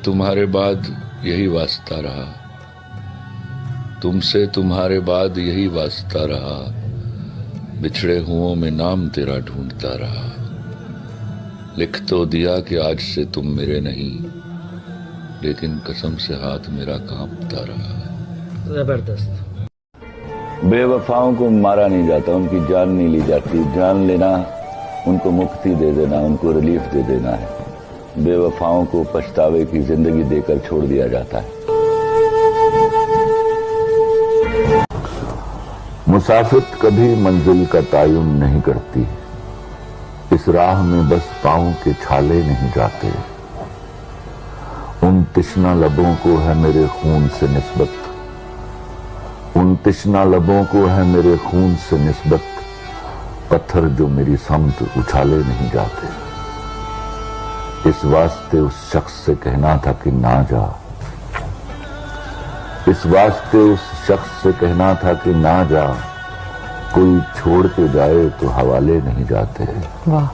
तुम्हारे बाद यही वास्ता रहा, तुमसे तुम्हारे बाद यही वास्ता रहा, बिछड़े हुओं में नाम तेरा ढूंढता रहा। लिख तो दिया कि आज से तुम मेरे नहीं, लेकिन कसम से हाथ मेरा कांपता रहा। जबरदस्त। बेवफाओं को मारा नहीं जाता, उनकी जान नहीं ली जाती। जान लेना उनको मुक्ति दे देना, उनको रिलीफ दे देना है। बेवफाओं को पछतावे की जिंदगी देकर छोड़ दिया जाता है। मुसाफिर कभी मंजिल का तायुन नहीं करती, इस राह में बस पांव के छाले नहीं जाते। उन तिश्ना लबों को है मेरे खून से निस्बत, उन तिश्ना लबों को है मेरे खून से निस्बत, पत्थर जो मेरी समत उछाले नहीं जाते। इस वास्ते उस शख्स से कहना था कि ना जा, इस वास्ते उस शख्स से कहना था कि ना जा, कोई छोड़ के जाए तो हवाले नहीं जाते। वाह।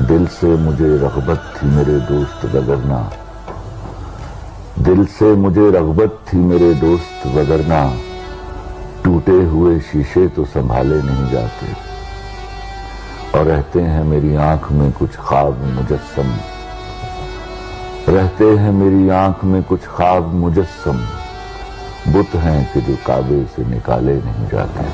दिल से मुझे रग़बत थी मेरे दोस्त वगरना, दिल से मुझे रग़बत थी मेरे दोस्त वगरना, टूटे हुए शीशे तो संभाले नहीं जाते। और रहते हैं मेरी आंख में कुछ ख्वाब मुजस्सम, रहते हैं मेरी आंख में कुछ ख्वाब मुजस्सम, बुत हैं कि जो काबे से निकाले नहीं जाते।